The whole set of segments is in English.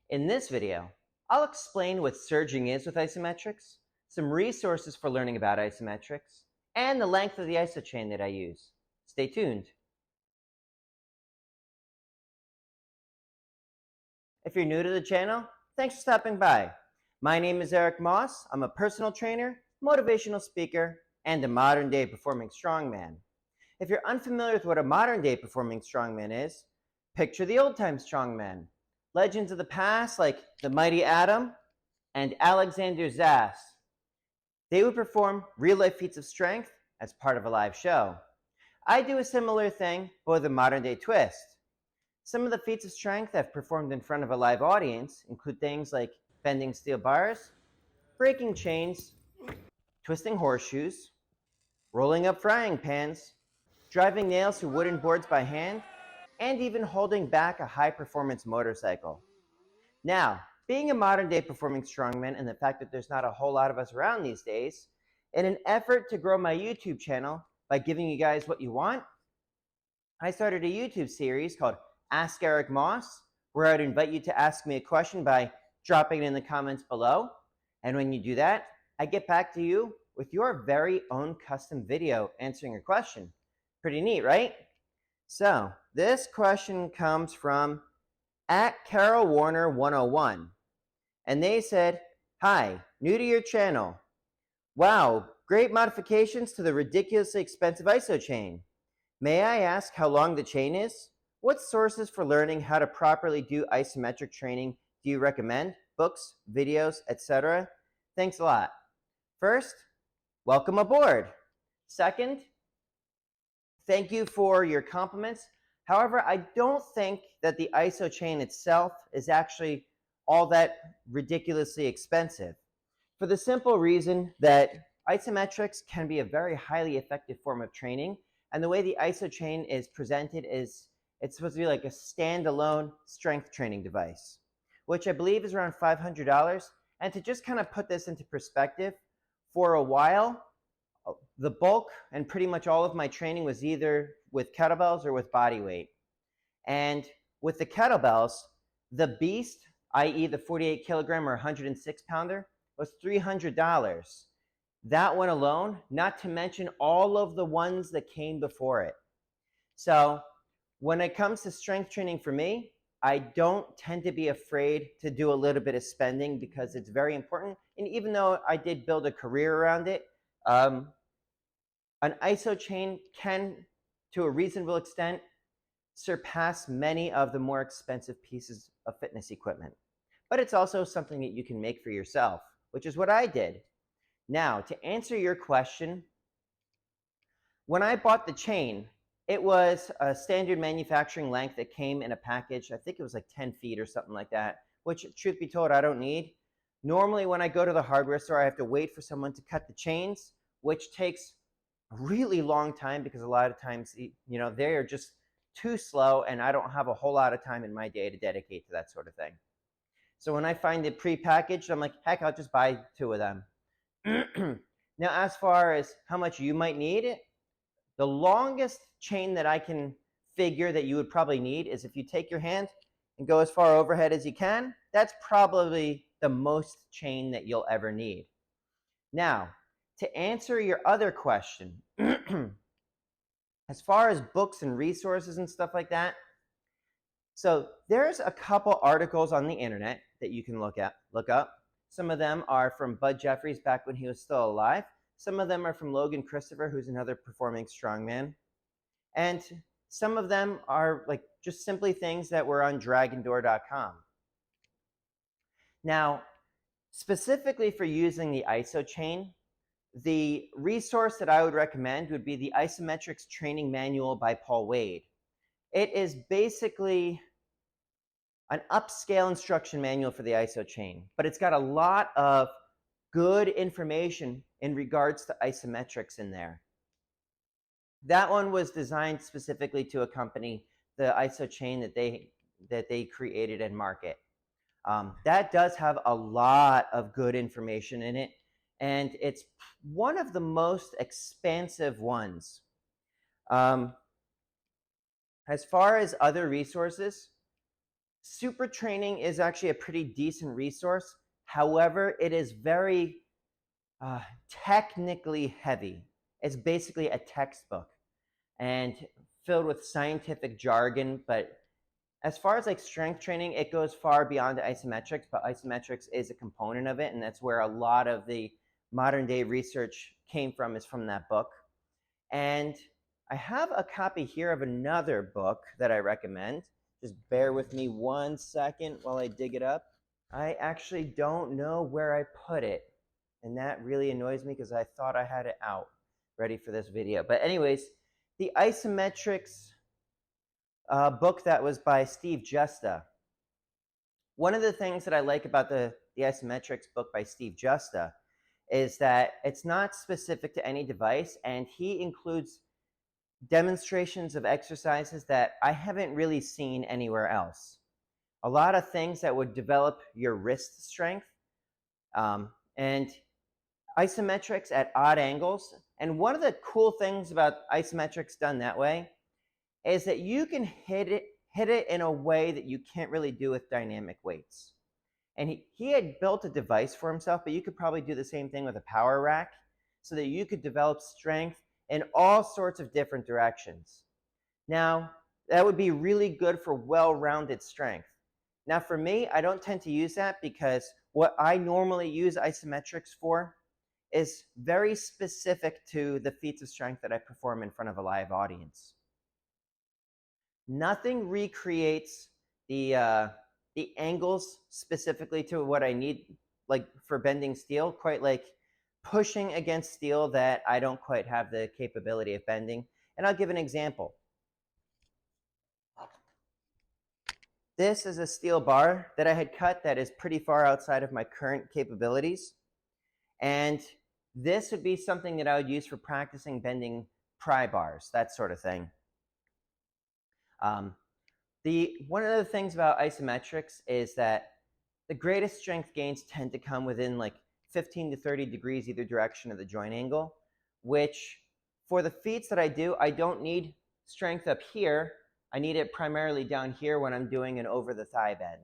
In this video, I'll explain what surging is with isometrics, some resources for learning about isometrics, and the length of the iso chain that I use. Stay tuned. If you're new to the channel, thanks for stopping by. My name is Eric Moss. I'm a personal trainer, motivational speaker, and a modern-day performing strongman. If you're unfamiliar with what a modern-day performing strongman is, picture the old-time strongman. Legends of the past like the mighty Adam and Alexander Zass. They would perform real-life feats of strength as part of a live show. I do a similar thing, but with a modern-day twist. Some of the feats of strength I've performed in front of a live audience include things like bending steel bars, breaking chains, twisting horseshoes, rolling up frying pans, driving nails through wooden boards by hand, and even holding back a high-performance motorcycle. Now, being a modern-day performing strongman and the fact that there's not a whole lot of us around these days, in an effort to grow my YouTube channel by giving you guys what you want, I started a YouTube series called Ask Eric Moss, where I'd invite you to ask me a question by dropping it in the comments below. And when you do that, I get back to you with your very own custom video answering your question. Pretty neat, right? So this question comes from @CarolWarner101. And they said, "Hi, new to your channel. Wow, great modifications to the ridiculously expensive iso chain. May I ask how long the chain is? What sources for learning how to properly do isometric training do you recommend? Books, videos, etc.? Thanks a lot. First, welcome aboard. Second, thank you for your compliments. However, I don't think that the iso chain itself is actually all that ridiculously expensive, for the simple reason that isometrics can be a very highly effective form of training, and the way the iso chain is presented is it's supposed to be like a standalone strength training device, which I believe is around $500. And to just kind of put this into perspective, for a while, the bulk and pretty much all of my training was either with kettlebells or with body weight. And with the kettlebells, the beast, i.e. the 48 kilogram or 106 pounder, was $300. That one alone, not to mention all of the ones that came before it. So when it comes to strength training for me, I don't tend to be afraid to do a little bit of spending because it's very important. And even though I did build a career around it, an iso chain can, to a reasonable extent, surpass many of the more expensive pieces of fitness equipment. But it's also something that you can make for yourself, which is what I did. Now, to answer your question, when I bought the chain, it was a standard manufacturing length that came in a package. I think it was like 10 feet or something like that, which, truth be told, I don't need. Normally, when I go to the hardware store, I have to wait for someone to cut the chains, which takes a really long time because a lot of times, they are just too slow, and I don't have a whole lot of time in my day to dedicate to that sort of thing. So when I find it pre-packaged, I'm like, heck, I'll just buy 2 of them. Now, as far as how much you might need, the longest chain that I can figure that you would probably need is if you take your hand and go as far overhead as you can, that's probably the most chain that you'll ever need. Now, to answer your other question, as far as books and resources and stuff like that, so there's a couple articles on the internet that you can look up. Some of them are from Bud Jeffries back when he was still alive. Some of them are from Logan Christopher, who's another performing strongman. And some of them are like just simply things that were on dragondoor.com. Now, specifically for using the iso chain, the resource that I would recommend would be the Isometrics Training Manual by Paul Wade. It is basically an upscale instruction manual for the iso chain, but it's got a lot of good information in regards to isometrics in there. That one was designed specifically to accompany the iso chain that they created and market. That does have a lot of good information in it, and it's one of the most expansive ones. As far as other resources, Super training is actually a pretty decent resource. However, it is very technically heavy. It's basically a textbook and filled with scientific jargon. But as far as like strength training, it goes far beyond isometrics, but isometrics is a component of it, and that's where a lot of the modern day research came from, is from that book. And I have a copy here of another book that I recommend. Just bear with me 1 second while I dig it up. I actually don't know where I put it, and that really annoys me because I thought I had it out ready for this video. But anyways, the isometrics book that was by Steve Justa. One of the things that I like about the isometrics book by Steve Justa is that it's not specific to any device, and he includes demonstrations of exercises that I haven't really seen anywhere else. A lot of things that would develop your wrist strength, and isometrics at odd angles. And one of the cool things about isometrics done that way is that you can hit it in a way that you can't really do with dynamic weights. And he had built a device for himself, but you could probably do the same thing with a power rack so that you could develop strength in all sorts of different directions. Now, that would be really good for well-rounded strength. Now, for me, I don't tend to use that because what I normally use isometrics for is very specific to the feats of strength that I perform in front of a live audience. Nothing recreates the angles specifically to what I need, like for bending steel, quite like pushing against steel that I don't quite have the capability of bending. And I'll give an example. This is a steel bar that I had cut that is pretty far outside of my current capabilities. And this would be something that I would use for practicing bending pry bars, that sort of thing. One of the things about isometrics is that the greatest strength gains tend to come within like 15 to 30 degrees either direction of the joint angle, which for the feats that I do, I don't need strength up here. I need it primarily down here when I'm doing an over the thigh bend.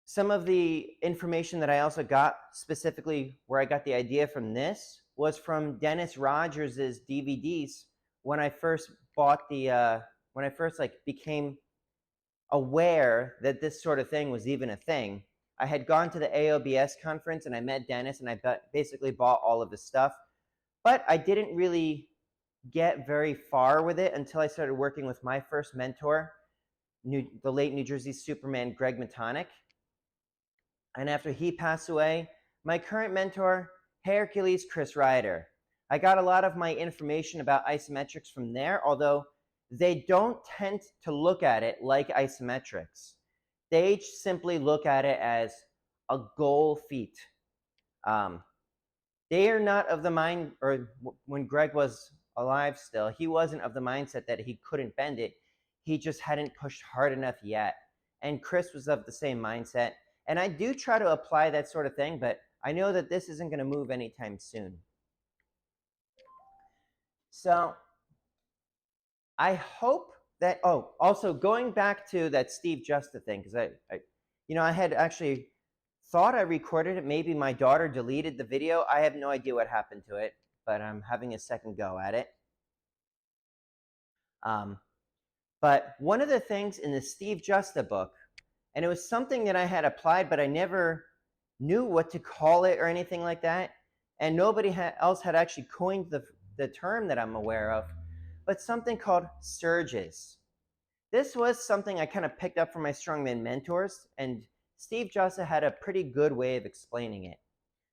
Some of the information that I also got, specifically where I got the idea from this, was from Dennis Rogers' DVDs when I first bought the, when I first like became aware that this sort of thing was even a thing. I had gone to the AOBS conference and I met Dennis and I basically bought all of his stuff, but I didn't really get very far with it until I started working with my first mentor, the late New Jersey Superman, Greg Matonic. And after he passed away, my current mentor, Hercules Chris Ryder. I got a lot of my information about isometrics from there, although they don't tend to look at it like isometrics. They simply look at it as a goal feat. They are not of the mind, or when Greg was alive still, he wasn't of the mindset that he couldn't bend it. He just hadn't pushed hard enough yet. And Chris was of the same mindset. And I do try to apply that sort of thing, but I know that this isn't going to move anytime soon. So I hope that, oh, also going back to that Steve Justa thing, because I had actually thought I recorded it. Maybe my daughter deleted the video. I have no idea what happened to it, but I'm having a second go at it. But one of the things in the Steve Justa book, and it was something that I had applied, but I never knew what to call it or anything like that, and nobody else had actually coined the term that I'm aware of, but something called surges. This was something I kind of picked up from my strongman mentors, and Steve Justa had a pretty good way of explaining it.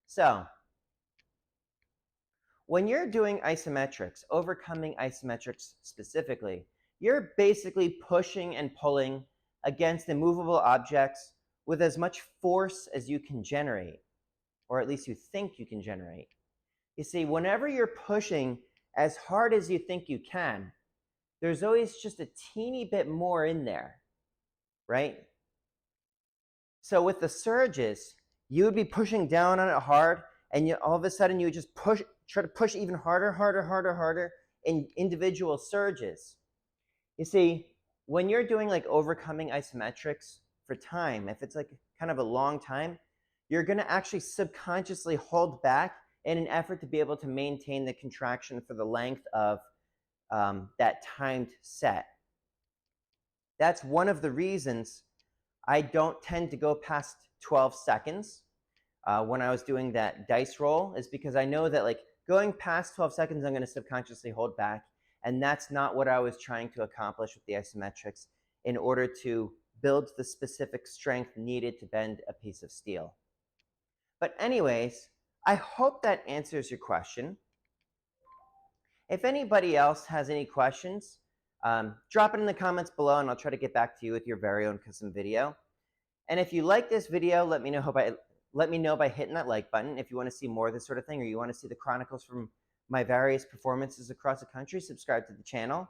So, when you're doing isometrics, overcoming isometrics specifically, you're basically pushing and pulling against immovable objects with as much force as you can generate, or at least you think you can generate. You see, whenever you're pushing as hard as you think you can, there's always just a teeny bit more in there, right? So with the surges, you would be pushing down on it hard, and all of a sudden you would just try to push even harder in individual surges. You see, when you're doing like overcoming isometrics for time, if it's like kind of a long time, you're going to actually subconsciously hold back in an effort to be able to maintain the contraction for the length of that timed set. That's one of the reasons I don't tend to go past 12 seconds when I was doing that dice roll, is because I know that like going past 12 seconds, I'm going to subconsciously hold back. And that's not what I was trying to accomplish with the isometrics in order to build the specific strength needed to bend a piece of steel. But anyways, I hope that answers your question. If anybody else has any questions, drop it in the comments below and I'll try to get back to you with your very own custom video. And if you like this video, let me know by hitting that like button. If you want to see more of this sort of thing, or you want to see the chronicles from my various performances across the country, subscribe to the channel.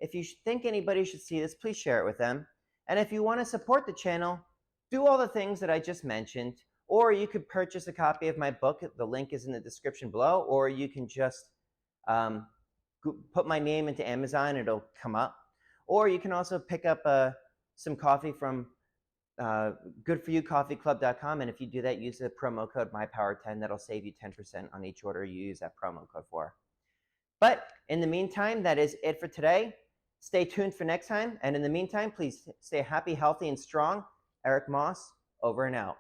If you think anybody should see this, please share it with them. And if you want to support the channel, do all the things that I just mentioned, or you could purchase a copy of my book. The link is in the description below, or you can just put my name into Amazon, it'll come up. Or you can also pick up some coffee from goodforyoucoffeeclub.com, and if you do that, use the promo code MyPower10. That'll save you 10% on each order you use that promo code for. But in the meantime, that is it for today. Stay tuned for next time, and in the meantime, please stay happy, healthy, and strong. Eric Moss, over and out.